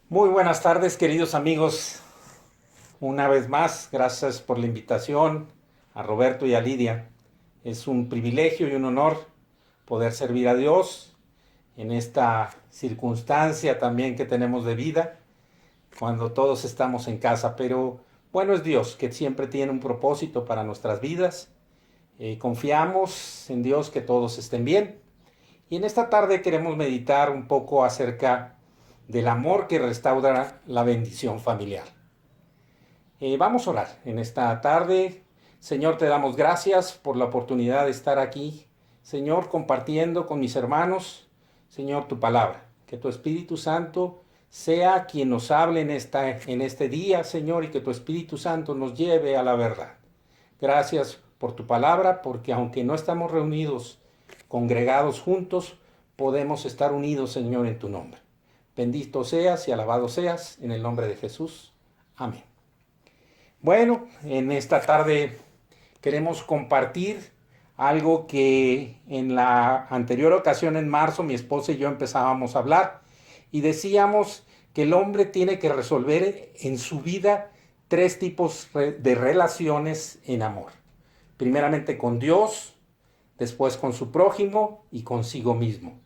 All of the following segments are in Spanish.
Muy buenas tardes, queridos amigos. Una vez más, gracias por la invitación a Roberto y a Lidia. Es un privilegio y un honor poder servir a Dios en esta circunstancia también que tenemos de vida, cuando todos estamos en casa. Pero bueno es Dios, que siempre tiene un propósito para nuestras vidas. Confiamos en Dios que todos estén bien. Y en esta tarde queremos meditar un poco acerca del amor que restaura la bendición familiar. Vamos a orar en esta tarde. Señor, te damos gracias por la oportunidad de estar aquí. Señor, compartiendo con mis hermanos, Señor, tu palabra. Que tu Espíritu Santo sea quien nos hable en este día, Señor, y que tu Espíritu Santo nos lleve a la verdad. Gracias por tu palabra, porque aunque no estamos reunidos, congregados juntos, podemos estar unidos, Señor, en tu nombre. Bendito seas y alabado seas en el nombre de Jesús. Amén. Bueno, en esta tarde queremos compartir algo que en la anterior ocasión, en marzo, mi esposa y yo empezábamos a hablar y decíamos que el hombre tiene que resolver en su vida tres tipos de relaciones en amor. Primeramente con Dios, después con su prójimo y consigo mismo.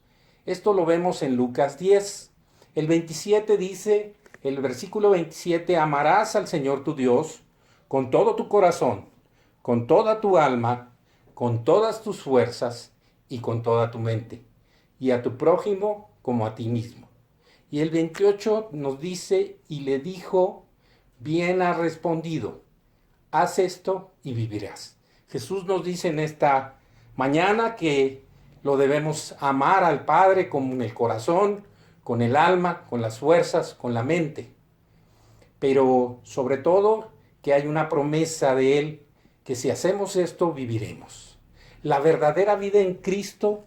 Esto lo vemos en Lucas 10. El 27 dice, el versículo 27, amarás al Señor tu Dios con todo tu corazón, con toda tu alma, con todas tus fuerzas y con toda tu mente, y a tu prójimo como a ti mismo. Y el 28 nos dice, y le dijo, bien has respondido, haz esto y vivirás. Jesús nos dice en esta mañana que lo debemos amar al Padre con el corazón, con el alma, con las fuerzas, con la mente. Pero sobre todo que hay una promesa de Él, que si hacemos esto viviremos. La verdadera vida en Cristo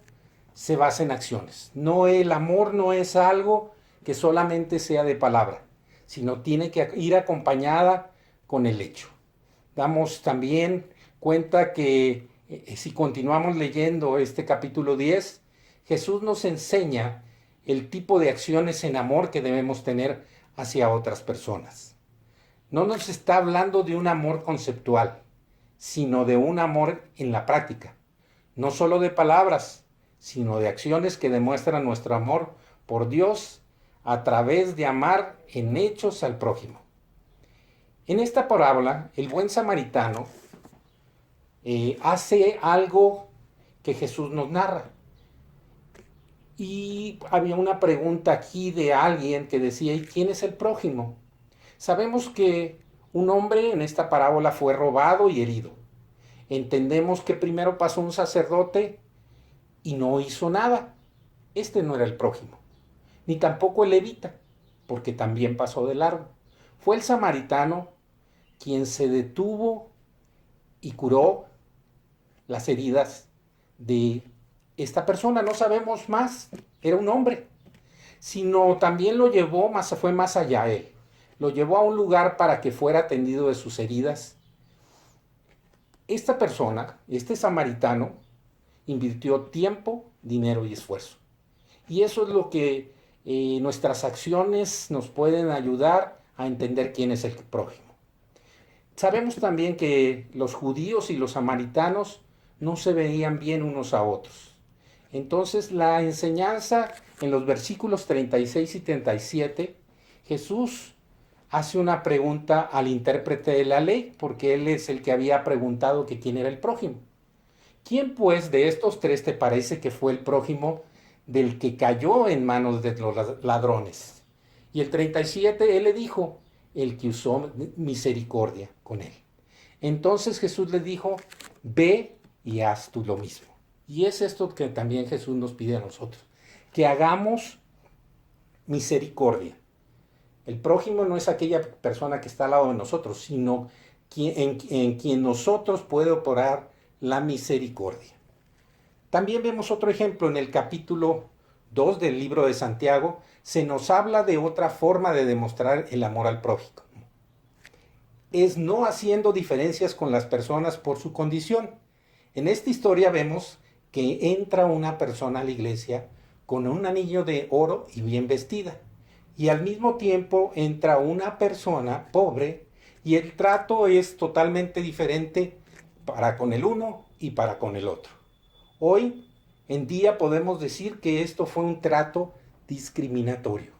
se basa en acciones. No, el amor no es algo que solamente sea de palabra, sino tiene que ir acompañada con el hecho. Damos también cuenta que si continuamos leyendo este capítulo 10, Jesús nos enseña el tipo de acciones en amor que debemos tener hacia otras personas. No nos está hablando de un amor conceptual, sino de un amor en la práctica. No solo de palabras, sino de acciones que demuestran nuestro amor por Dios a través de amar en hechos al prójimo. En esta parábola, el buen samaritano hace algo que Jesús nos narra. Y había una pregunta aquí de alguien que decía, ¿y quién es el prójimo? Sabemos que un hombre en esta parábola fue robado y herido. Entendemos que primero pasó un sacerdote y no hizo nada. Este no era el prójimo, ni tampoco el levita, porque también pasó de largo. Fue el samaritano quien se detuvo y curó las heridas de esta persona. No sabemos más, era un hombre, sino también lo llevó fue más allá él. Lo llevó a un lugar para que fuera atendido de sus heridas. Esta persona, este samaritano, invirtió tiempo, dinero y esfuerzo. Y eso es lo que nuestras acciones nos pueden ayudar a entender quién es el prójimo. Sabemos también que los judíos y los samaritanos no se veían bien unos a otros. Entonces la enseñanza en los versículos 36 y 37, Jesús hace una pregunta al intérprete de la ley, porque él es el que había preguntado que quién era el prójimo. ¿Quién pues de estos tres te parece que fue el prójimo del que cayó en manos de los ladrones? Y el 37, él le dijo, el que usó misericordia con él. Entonces Jesús le dijo, ve y haz tú lo mismo. Y es esto que también Jesús nos pide a nosotros, que hagamos misericordia. El prójimo no es aquella persona que está al lado de nosotros, sino en quien nosotros puede operar la misericordia. También vemos otro ejemplo en el capítulo 2 del libro de Santiago. Se nos habla de otra forma de demostrar el amor al prójimo. Es no haciendo diferencias con las personas por su condición. En esta historia vemos que entra una persona a la iglesia con un anillo de oro y bien vestida. y al mismo tiempo entra una persona pobre y el trato es totalmente diferente para con el uno y para con el otro. Hoy en día podemos decir que esto fue un trato discriminatorio.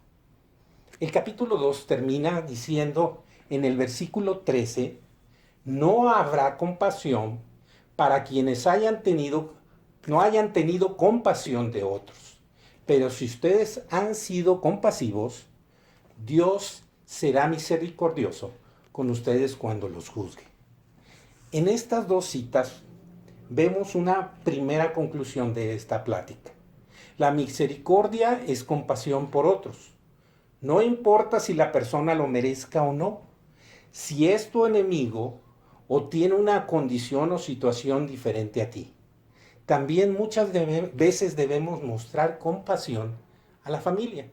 El capítulo 2 termina diciendo en el versículo 13, no habrá compasión para quienes no hayan tenido compasión de otros. Pero si ustedes han sido compasivos, Dios será misericordioso con ustedes cuando los juzgue. En estas dos citas vemos una primera conclusión de esta plática. La misericordia es compasión por otros. No importa si la persona lo merezca o no. Si es tu enemigo o tiene una condición o situación diferente a ti. También muchas veces debemos mostrar compasión a la familia.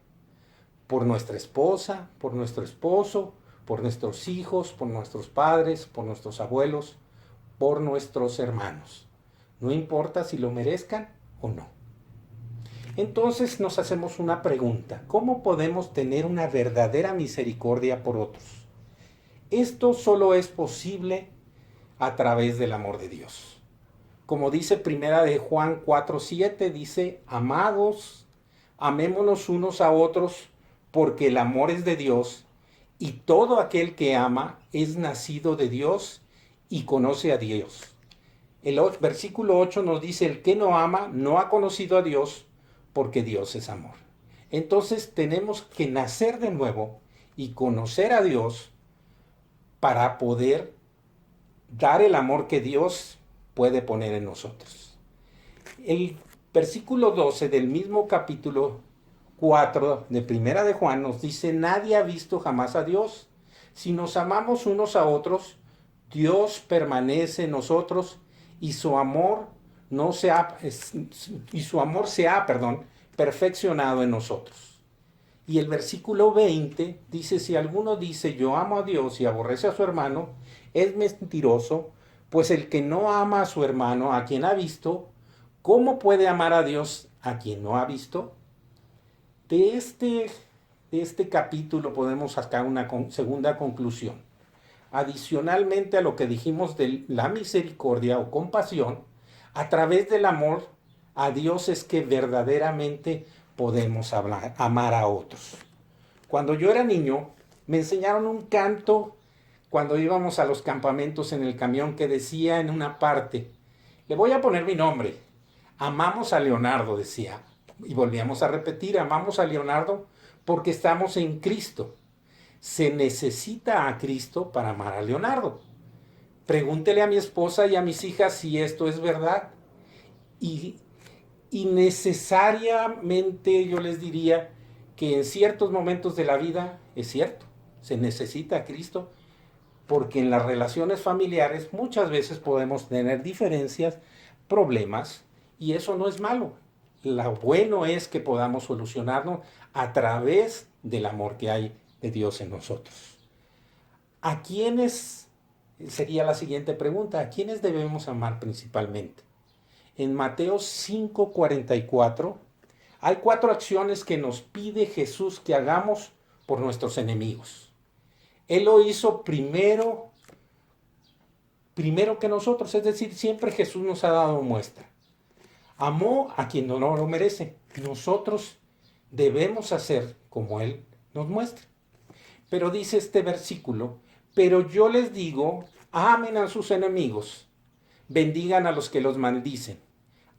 Por nuestra esposa, por nuestro esposo, por nuestros hijos, por nuestros padres, por nuestros abuelos, por nuestros hermanos. No importa si lo merezcan o no. Entonces nos hacemos una pregunta. ¿Cómo podemos tener una verdadera misericordia por otros? Esto solo es posible a través del amor de Dios. Como dice primera de Juan 4:7, dice, amados, amémonos unos a otros, porque el amor es de Dios, y todo aquel que ama es nacido de Dios y conoce a Dios. El versículo 8 nos dice, el que no ama no ha conocido a Dios, porque Dios es amor. Entonces tenemos que nacer de nuevo y conocer a Dios para poder dar el amor que Dios puede poner en nosotros. El versículo 12 del mismo capítulo 4 de Primera de Juan nos dice, nadie ha visto jamás a Dios. Si nos amamos unos a otros, Dios permanece en nosotros y su amor se ha perfeccionado en nosotros. Y el versículo 20 dice, si alguno dice yo amo a Dios y aborrece a su hermano, es mentiroso, pues el que no ama a su hermano, a quien ha visto, ¿cómo puede amar a Dios a quien no ha visto? De este capítulo podemos sacar una segunda conclusión. Adicionalmente a lo que dijimos de la misericordia o compasión, a través del amor a Dios es que verdaderamente podemos amar a otros. Cuando yo era niño, me enseñaron un canto cuando íbamos a los campamentos en el camión que decía en una parte, le voy a poner mi nombre, amamos a Leonardo, decía, y volvíamos a repetir, amamos a Leonardo porque estamos en Cristo. Se necesita a Cristo para amar a Leonardo. Pregúntele a mi esposa y a mis hijas si esto es verdad. Y necesariamente yo les diría que en ciertos momentos de la vida es cierto, se necesita a Cristo, porque en las relaciones familiares muchas veces podemos tener diferencias, problemas, y eso no es malo. Lo bueno es que podamos solucionarlo a través del amor que hay de Dios en nosotros. ¿A quiénes, sería la siguiente pregunta, a quiénes debemos amar principalmente? En Mateo 5:44 hay 4 acciones que nos pide Jesús que hagamos por nuestros enemigos. Él lo hizo primero que nosotros, es decir, siempre Jesús nos ha dado muestra. Amó a quien no lo merece. Nosotros debemos hacer como Él nos muestra. Pero dice este versículo, pero yo les digo, amen a sus enemigos, bendigan a los que los maldicen,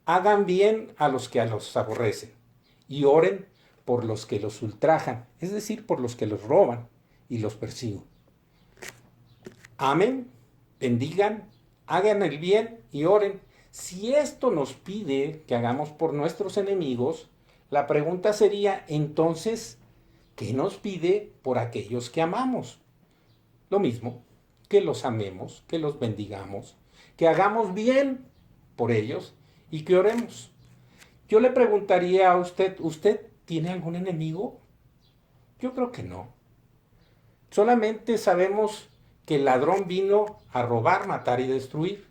hagan bien a los que los aborrecen y oren por los que los ultrajan, es decir, por los que los roban y los persiguen. Amen, bendigan, hagan el bien y oren. Si esto nos pide que hagamos por nuestros enemigos, la pregunta sería, entonces, ¿qué nos pide por aquellos que amamos? Lo mismo, que los amemos, que los bendigamos, que hagamos bien por ellos y que oremos. Yo le preguntaría a usted, ¿usted tiene algún enemigo? Yo creo que no. Solamente sabemos que el ladrón vino a robar, matar y destruir.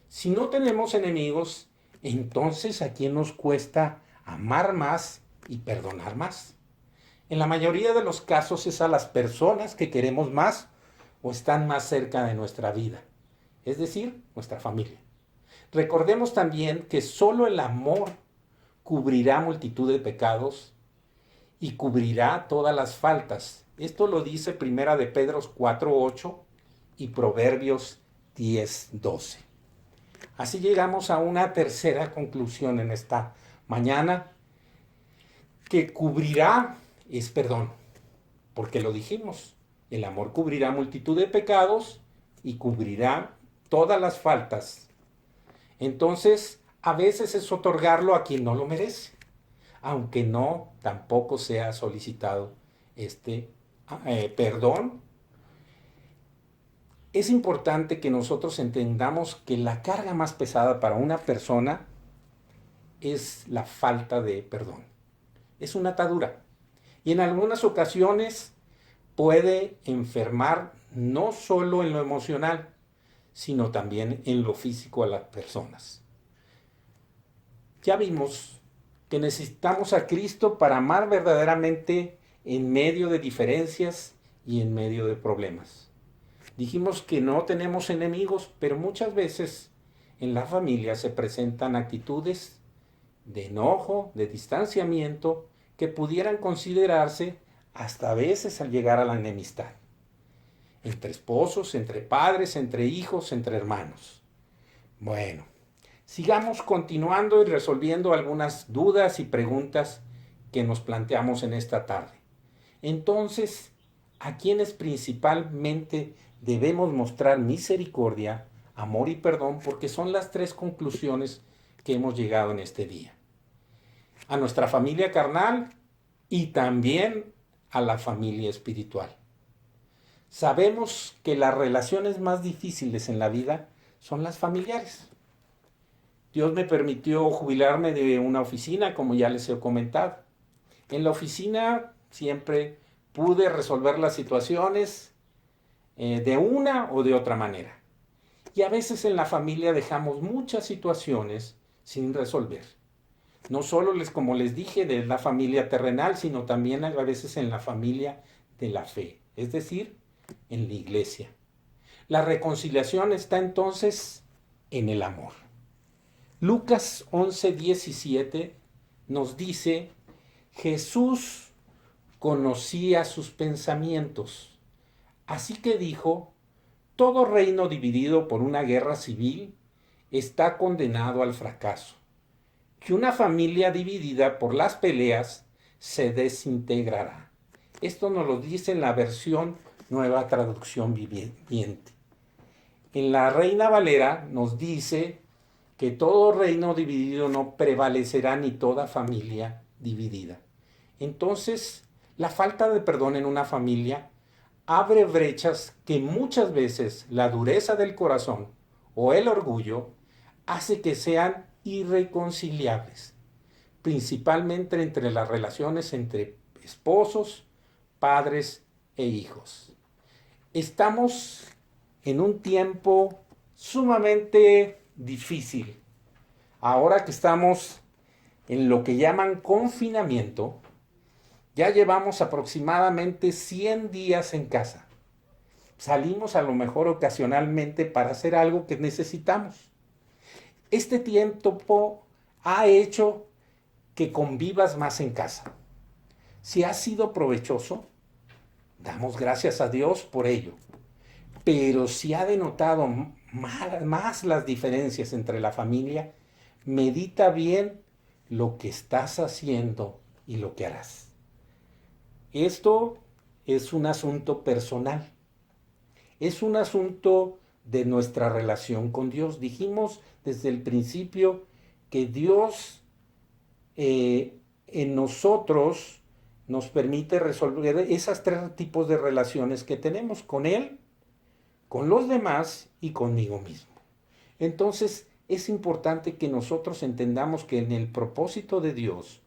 Si no tenemos enemigos, entonces ¿a quién nos cuesta amar más y perdonar más? En la mayoría de los casos es a las personas que queremos más o están más cerca de nuestra vida, es decir, nuestra familia. Recordemos también que solo el amor cubrirá multitud de pecados y cubrirá todas las faltas. Esto lo dice Primera de Pedro 4:8 y Proverbios 10:12. Así llegamos a una tercera conclusión en esta mañana, que cubrirá es perdón, porque lo dijimos, el amor cubrirá multitud de pecados y cubrirá todas las faltas. Entonces, a veces es otorgarlo a quien no lo merece, aunque no tampoco sea solicitado este perdón. Es importante que nosotros entendamos que la carga más pesada para una persona es la falta de perdón. Es una atadura. Y en algunas ocasiones puede enfermar no solo en lo emocional, sino también en lo físico a las personas. Ya vimos que necesitamos a Cristo para amar verdaderamente en medio de diferencias y en medio de problemas. Dijimos que no tenemos enemigos, pero muchas veces en la familia se presentan actitudes de enojo, de distanciamiento, que pudieran considerarse hasta a veces al llegar a la enemistad. Entre esposos, entre padres, entre hijos, entre hermanos. Bueno, sigamos continuando y resolviendo algunas dudas y preguntas que nos planteamos en esta tarde. Entonces, ¿a quiénes principalmente debemos mostrar misericordia, amor y perdón? Porque son las tres conclusiones que hemos llegado en este día. A nuestra familia carnal y también a la familia espiritual. Sabemos que las relaciones más difíciles en la vida son las familiares. Dios me permitió jubilarme de una oficina, como ya les he comentado. En la oficina siempre pude resolver las situaciones de una o de otra manera. Y a veces en la familia dejamos muchas situaciones sin resolver. No solo como les dije, de la familia terrenal, sino también a veces en la familia de la fe, es decir, en la iglesia. La reconciliación está entonces en el amor. Lucas 11:17 nos dice: Jesús conocía sus pensamientos, así que dijo: todo reino dividido por una guerra civil está condenado al fracaso, que una familia dividida por las peleas se desintegrará. Esto nos lo dice en la versión Nueva Traducción Viviente. En la Reina Valera nos dice que todo reino dividido no prevalecerá, ni toda familia dividida. Entonces, la falta de perdón en una familia abre brechas que muchas veces la dureza del corazón o el orgullo hace que sean irreconciliables, principalmente entre las relaciones entre esposos, padres e hijos. Estamos en un tiempo sumamente difícil. Ahora que estamos en lo que llaman confinamiento, ya llevamos aproximadamente 100 días en casa. Salimos a lo mejor ocasionalmente para hacer algo que necesitamos. Este tiempo ha hecho que convivas más en casa. Si ha sido provechoso, damos gracias a Dios por ello. Pero si ha denotado más las diferencias entre la familia, medita bien lo que estás haciendo y lo que harás. Esto es un asunto personal. Es un asunto de nuestra relación con Dios. Dijimos desde el principio que Dios en nosotros nos permite resolver esos tres tipos de relaciones que tenemos con Él, con los demás y conmigo mismo. Entonces es importante que nosotros entendamos que en el propósito de Dios,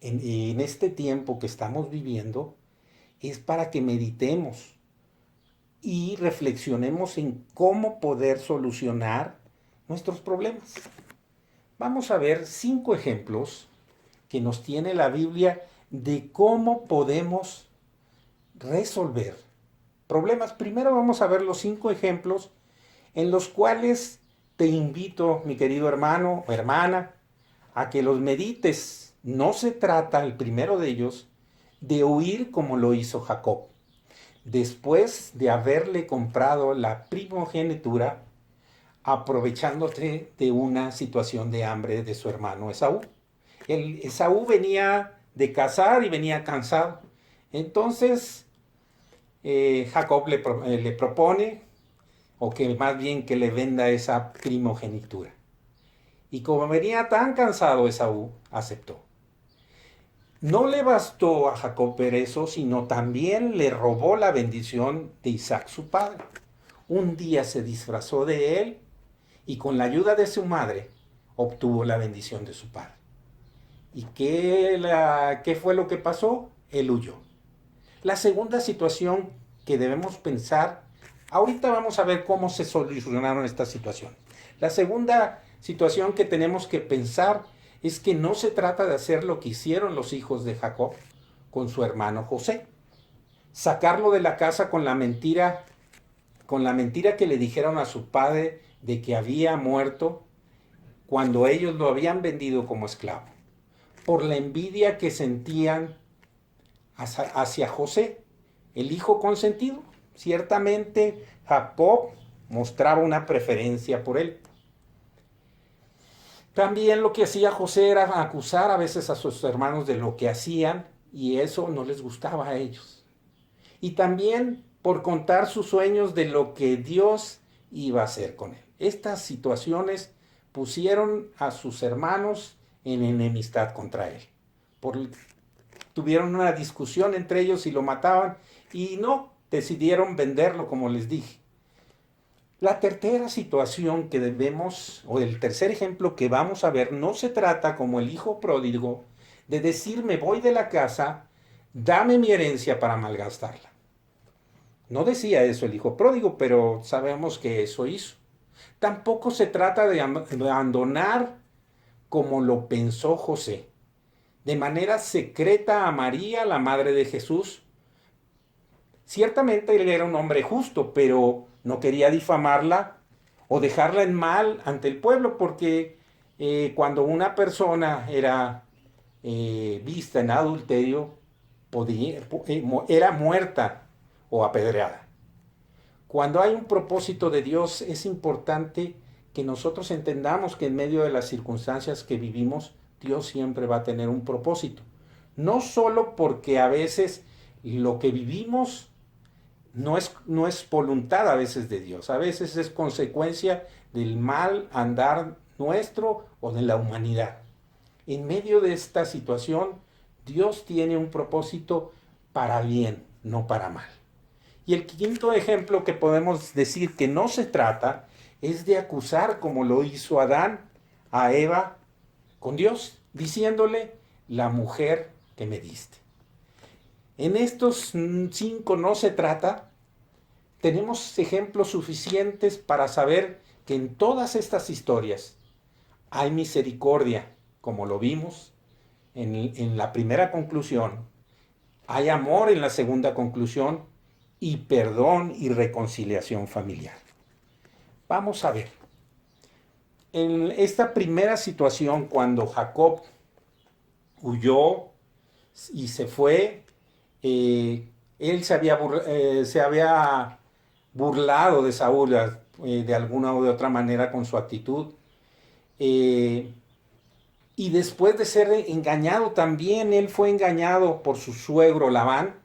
en este tiempo que estamos viviendo, es para que meditemos y reflexionemos en cómo poder solucionar nuestros problemas. Vamos a ver 5 ejemplos que nos tiene la Biblia de cómo podemos resolver problemas. Primero vamos a ver los 5 ejemplos en los cuales te invito, mi querido hermano o hermana, a que los medites. No se trata, el primero de ellos, de huir como lo hizo Jacob. Después de haberle comprado la primogenitura, aprovechándote de una situación de hambre de su hermano Esaú. Esaú venía de cazar y venía cansado. Entonces, Jacob le propone, o que más bien que le venda esa primogenitura. Y como venía tan cansado, Esaú aceptó. No le bastó a Jacob ver eso, sino también le robó la bendición de Isaac, su padre. Un día se disfrazó de él y con la ayuda de su madre obtuvo la bendición de su padre. ¿Y qué fue lo que pasó? Él huyó. La segunda situación que debemos pensar, ahorita vamos a ver cómo se solucionaron estas situaciones. La segunda situación que tenemos que pensar es que no se trata de hacer lo que hicieron los hijos de Jacob con su hermano José. Sacarlo de la casa con la mentira que le dijeron a su padre de que había muerto cuando ellos lo habían vendido como esclavo. Por la envidia que sentían hacia José, el hijo consentido. Ciertamente Jacob mostraba una preferencia por él. También lo que hacía José era acusar a veces a sus hermanos de lo que hacían y eso no les gustaba a ellos. Y también por contar sus sueños de lo que Dios iba a hacer con él. Estas situaciones pusieron a sus hermanos en enemistad contra él. Tuvieron una discusión entre ellos y lo mataban y no, decidieron venderlo como les dije. La tercera situación que debemos, o el tercer ejemplo que vamos a ver, no se trata como el hijo pródigo de decir me voy de la casa, dame mi herencia para malgastarla. No decía eso el hijo pródigo, pero sabemos que eso hizo. Tampoco se trata de abandonar como lo pensó José, de manera secreta a María, la madre de Jesús. Ciertamente él era un hombre justo, pero no quería difamarla o dejarla en mal ante el pueblo, porque cuando una persona era vista en adulterio, era muerta o apedreada. Cuando hay un propósito de Dios, es importante que nosotros entendamos que en medio de las circunstancias que vivimos, Dios siempre va a tener un propósito. No solo porque a veces lo que vivimos no es voluntad a veces de Dios, a veces es consecuencia del mal andar nuestro o de la humanidad. En medio de esta situación, Dios tiene un propósito para bien, no para mal. Y el quinto ejemplo que podemos decir que no se trata es de acusar como lo hizo Adán a Eva con Dios, diciéndole la mujer que me diste. En estos 5 no se trata. Tenemos ejemplos suficientes para saber que en todas estas historias hay misericordia, como lo vimos en la primera conclusión. Hay amor en la segunda conclusión y perdón y reconciliación familiar. Vamos a ver. En esta primera situación, cuando Jacob huyó y se fue, él se había burlado de Saúl de alguna u de otra manera con su actitud. Y después de ser engañado también, él fue engañado por su suegro Labán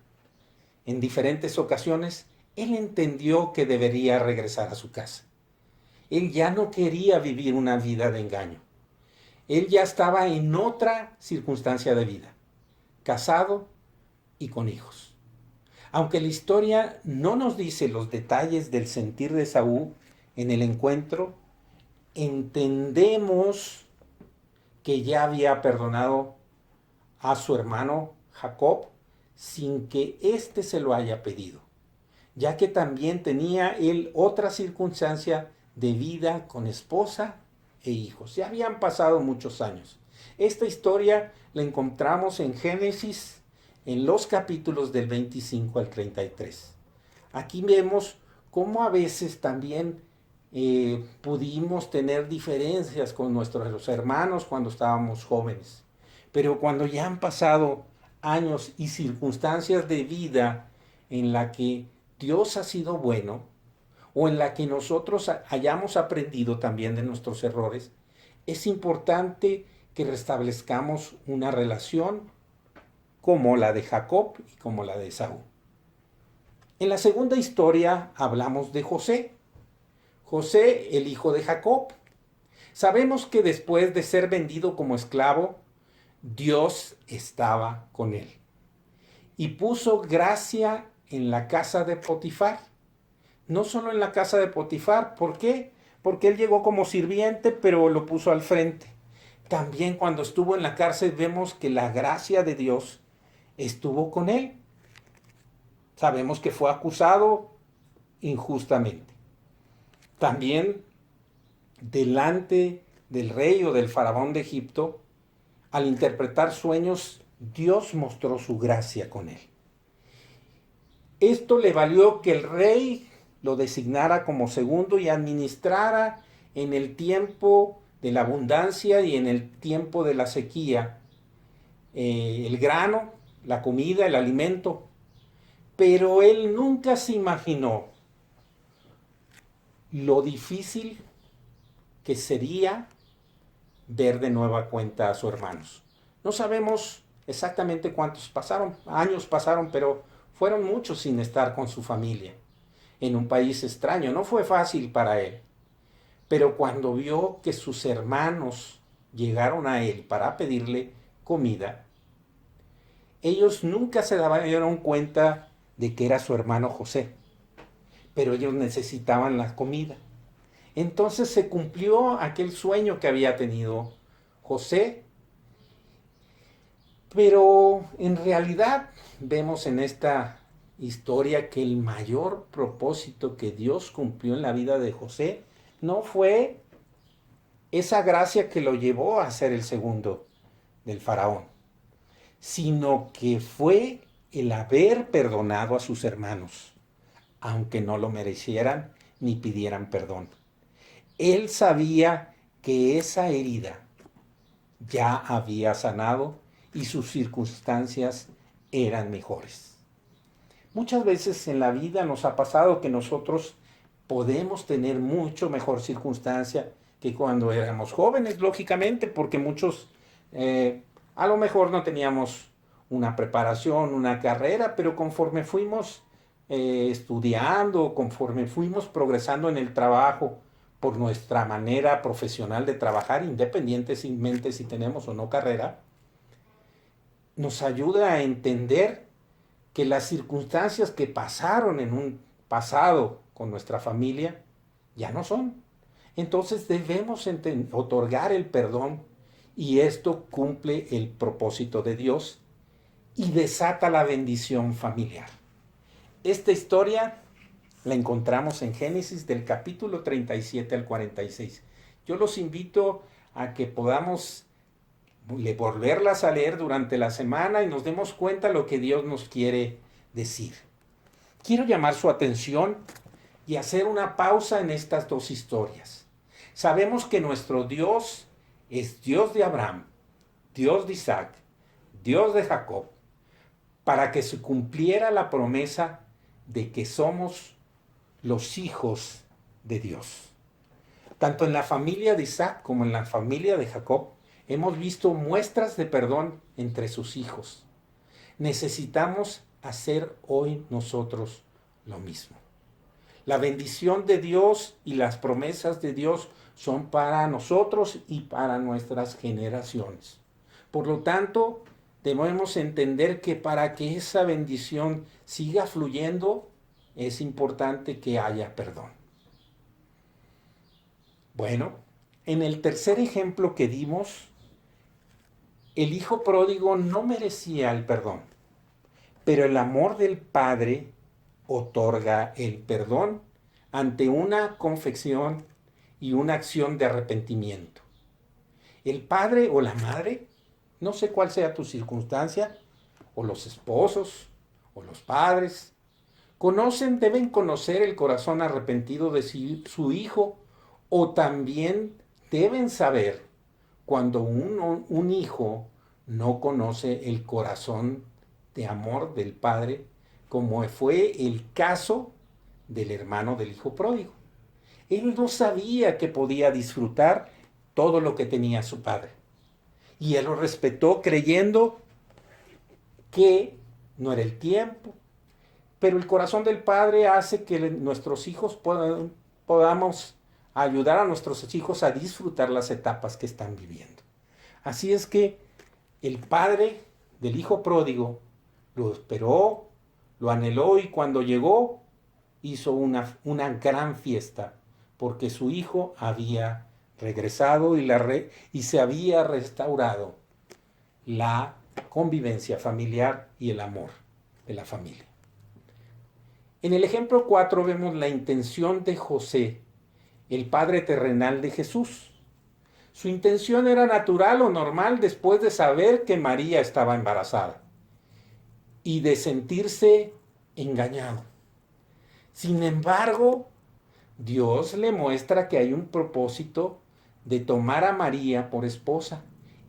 en diferentes ocasiones. Él entendió que debería regresar a su casa. Él ya no quería vivir una vida de engaño. Él ya estaba en otra circunstancia de vida, casado y con hijos. Aunque la historia no nos dice los detalles del sentir de Saúl en el encuentro, entendemos que ya había perdonado a su hermano Jacob sin que éste se lo haya pedido, ya que también tenía él otra circunstancia de vida con esposa e hijos. Ya habían pasado muchos años. Esta historia la encontramos en Génesis, en los capítulos del 25 al 33. Aquí vemos cómo a veces también pudimos tener diferencias con nuestros hermanos cuando estábamos jóvenes. Pero cuando ya han pasado años y circunstancias de vida en la que Dios ha sido bueno, o en la que nosotros hayamos aprendido también de nuestros errores, es importante que restablezcamos una relación como la de Jacob y como la de Esaú. En la segunda historia hablamos de José. José, el hijo de Jacob. Sabemos que después de ser vendido como esclavo, Dios estaba con él y puso gracia en la casa de Potifar. No solo en la casa de Potifar, ¿por qué? Porque él llegó como sirviente, pero lo puso al frente. También cuando estuvo en la cárcel vemos que la gracia de Dios estuvo con él. Sabemos que fue acusado injustamente. También delante del rey o del faraón de Egipto, al interpretar sueños, Dios mostró su gracia con él. Esto le valió que el rey lo designara como segundo y administrara en el tiempo de la abundancia y en el tiempo de la sequía el grano, la comida, el alimento. Pero él nunca se imaginó lo difícil que sería ver de nueva cuenta a sus hermanos. No sabemos exactamente cuántos años pasaron, pero fueron muchos sin estar con su familia, en un país extraño. No fue fácil para él. Pero cuando vio que sus hermanos llegaron a él para pedirle comida, ellos nunca se dieron cuenta de que era su hermano José, pero ellos necesitaban la comida. Entonces se cumplió aquel sueño que había tenido José, pero en realidad vemos en esta historia que el mayor propósito que Dios cumplió en la vida de José no fue esa gracia que lo llevó a ser el segundo del faraón, sino que fue el haber perdonado a sus hermanos, aunque no lo merecieran ni pidieran perdón. Él sabía que esa herida ya había sanado y sus circunstancias eran mejores. Muchas veces en la vida nos ha pasado que nosotros podemos tener mucho mejor circunstancia que cuando éramos jóvenes, lógicamente, porque muchos a lo mejor no teníamos una preparación, una carrera, pero conforme fuimos estudiando, conforme fuimos progresando en el trabajo, por nuestra manera profesional de trabajar, independientemente si tenemos o no carrera, nos ayuda a entender que las circunstancias que pasaron en un pasado con nuestra familia ya no son. Entonces debemos otorgar el perdón y esto cumple el propósito de Dios y desata la bendición familiar. Esta historia la encontramos en Génesis del capítulo 37 al 46. Yo los invito a que podamos volverlas a leer durante la semana y nos demos cuenta lo que Dios nos quiere decir. Quiero llamar su atención y hacer una pausa en estas dos historias. Sabemos que nuestro Dios es Dios de Abraham, Dios de Isaac, Dios de Jacob, para que se cumpliera la promesa de que somos los hijos de Dios. Tanto en la familia de Isaac como en la familia de Jacob hemos visto muestras de perdón entre sus hijos. Necesitamos hacer hoy nosotros lo mismo. La bendición de Dios y las promesas de Dios son para nosotros y para nuestras generaciones. Por lo tanto, debemos entender que para que esa bendición siga fluyendo, es importante que haya perdón. Bueno, en el tercer ejemplo que dimos, el hijo pródigo no merecía el perdón, pero el amor del padre otorga el perdón ante una confesión y una acción de arrepentimiento. El padre o la madre, no sé cuál sea tu circunstancia, o los esposos, o los padres, deben conocer el corazón arrepentido de su hijo, o también deben saber cuando un hijo no conoce el corazón de amor del padre, como fue el caso del hermano del hijo pródigo. Él no sabía que podía disfrutar todo lo que tenía su padre. Y él lo respetó creyendo que no era el tiempo. Pero el corazón del padre hace que nuestros hijos podamos ayudar a nuestros hijos a disfrutar las etapas que están viviendo. Así es que el padre del hijo pródigo lo esperó, lo anheló y cuando llegó hizo una gran fiesta porque su hijo había regresado y se había restaurado la convivencia familiar y el amor de la familia. En el ejemplo 4 vemos la intención de José, el padre terrenal de Jesús. Su intención era natural o normal después de saber que María estaba embarazada y de sentirse engañado. Sin embargo, Dios le muestra que hay un propósito de tomar a María por esposa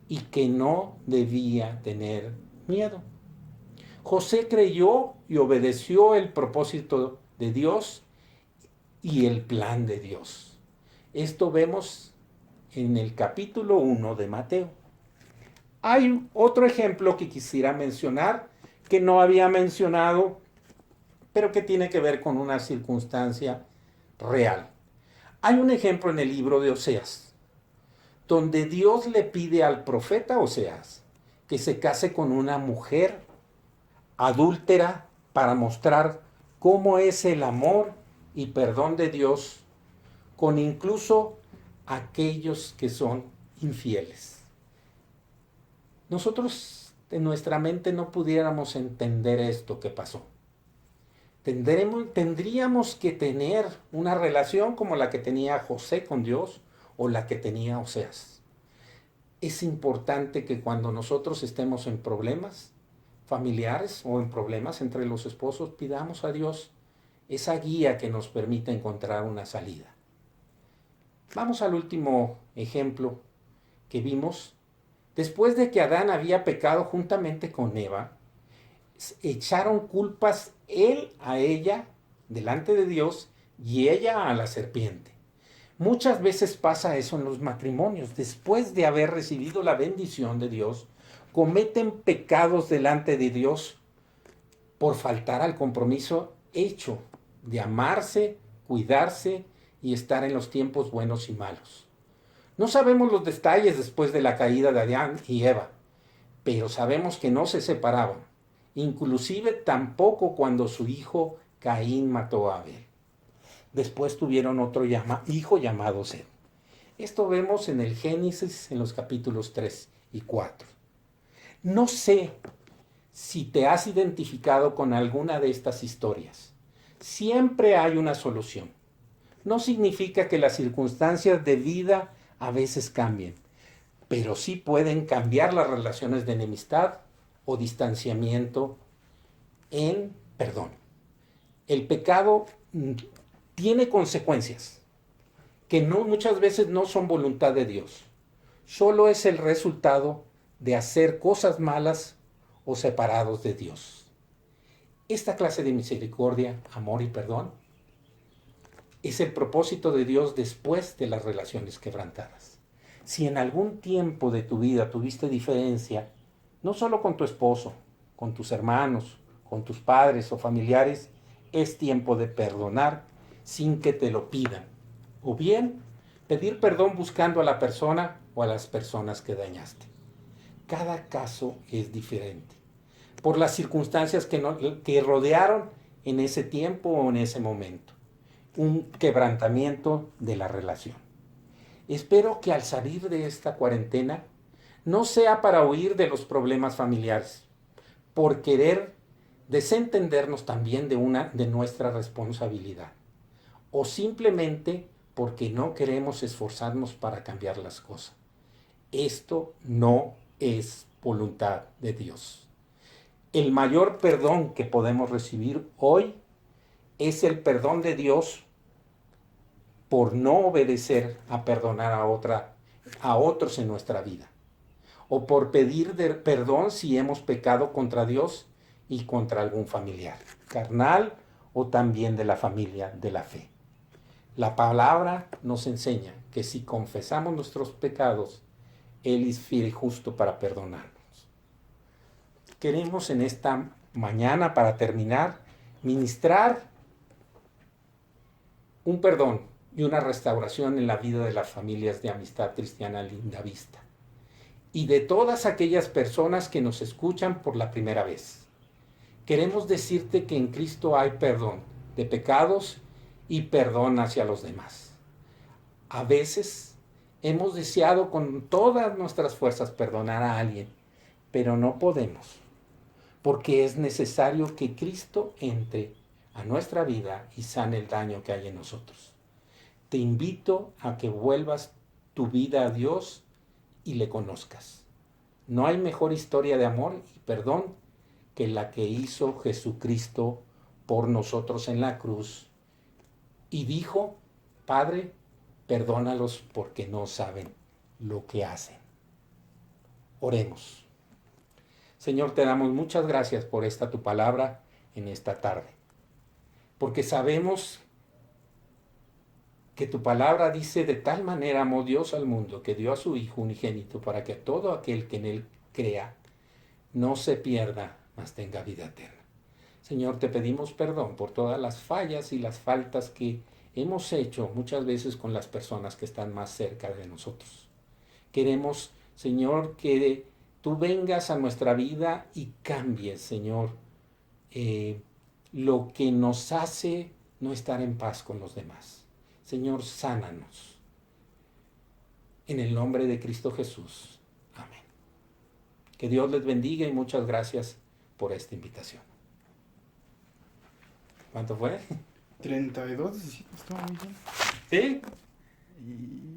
y que no debía tener miedo. José creyó y obedeció el propósito de Dios y el plan de Dios. Esto vemos en el capítulo 1 de Mateo. Hay otro ejemplo que quisiera mencionar, que no había mencionado, pero que tiene que ver con una circunstancia real. Hay un ejemplo en el libro de Oseas, donde Dios le pide al profeta Oseas que se case con una mujer adúltera para mostrar cómo es el amor y perdón de Dios con incluso aquellos que son infieles. Nosotros en nuestra mente no pudiéramos entender esto que pasó. Tendríamos que tener una relación como la que tenía José con Dios o la que tenía Oseas. Es importante que cuando nosotros estemos en problemas familiares o en problemas entre los esposos, pidamos a Dios esa guía que nos permita encontrar una salida. Vamos al último ejemplo que vimos. Después de que Adán había pecado juntamente con Eva, echaron culpas él a ella delante de Dios y ella a la serpiente. Muchas veces pasa eso en los matrimonios. Después de haber recibido la bendición de Dios, cometen pecados delante de Dios por faltar al compromiso hecho de amarse, cuidarse y estar en los tiempos buenos y malos. No sabemos los detalles después de la caída de Adán y Eva, pero sabemos que no se separaban, inclusive tampoco cuando su hijo Caín mató a Abel. Después tuvieron otro hijo llamado Set. Esto vemos en el Génesis en los capítulos 3 y 4. No sé si te has identificado con alguna de estas historias. Siempre hay una solución. No significa que las circunstancias de vida a veces cambien, pero sí pueden cambiar las relaciones de enemistad o distanciamiento en perdón. El pecado tiene consecuencias que muchas veces no son voluntad de Dios. Solo es el resultado de hacer cosas malas o separados de Dios. Esta clase de misericordia, amor y perdón es el propósito de Dios después de las relaciones quebrantadas. Si en algún tiempo de tu vida tuviste diferencia, no solo con tu esposo, con tus hermanos, con tus padres o familiares, es tiempo de perdonar sin que te lo pidan. O bien, pedir perdón buscando a la persona o a las personas que dañaste. Cada caso es diferente, por las circunstancias que rodearon en ese tiempo o en ese momento. Un quebrantamiento de la relación. Espero que al salir de esta cuarentena no sea para huir de los problemas familiares, por querer desentendernos también de nuestra responsabilidad, o simplemente porque no queremos esforzarnos para cambiar las cosas. Esto no es voluntad de Dios. El mayor perdón que podemos recibir hoy es el perdón de Dios por no obedecer a perdonar a otros en nuestra vida, o por pedir perdón si hemos pecado contra Dios y contra algún familiar, carnal o también de la familia de la fe. La palabra nos enseña que si confesamos nuestros pecados, Él es fiel y justo para perdonarnos. Queremos en esta mañana, para terminar, ministrar un perdón y una restauración en la vida de las familias de Amistad Cristiana Linda Vista y de todas aquellas personas que nos escuchan por la primera vez. Queremos decirte que en Cristo hay perdón de pecados y perdón hacia los demás. A veces hemos deseado con todas nuestras fuerzas perdonar a alguien, pero no podemos, porque es necesario que Cristo entre a nuestra vida y sane el daño que hay en nosotros. Te invito a que vuelvas tu vida a Dios y le conozcas. No hay mejor historia de amor y perdón que la que hizo Jesucristo por nosotros en la cruz. Y dijo, Padre, perdónalos porque no saben lo que hacen. Oremos. Señor, te damos muchas gracias por esta tu palabra en esta tarde, porque sabemos que tu palabra dice: de tal manera amó Dios al mundo que dio a su Hijo unigénito para que todo aquel que en él crea no se pierda, mas tenga vida eterna. Señor, te pedimos perdón por todas las fallas y las faltas que hemos hecho muchas veces con las personas que están más cerca de nosotros. Queremos, Señor, que tú vengas a nuestra vida y cambies, Señor, lo que nos hace no estar en paz con los demás. Señor, sánanos. En el nombre de Cristo Jesús. Amén. Que Dios les bendiga y muchas gracias por esta invitación. ¿Cuánto fue? 32, estuvo muy bien. ¿Sí? Y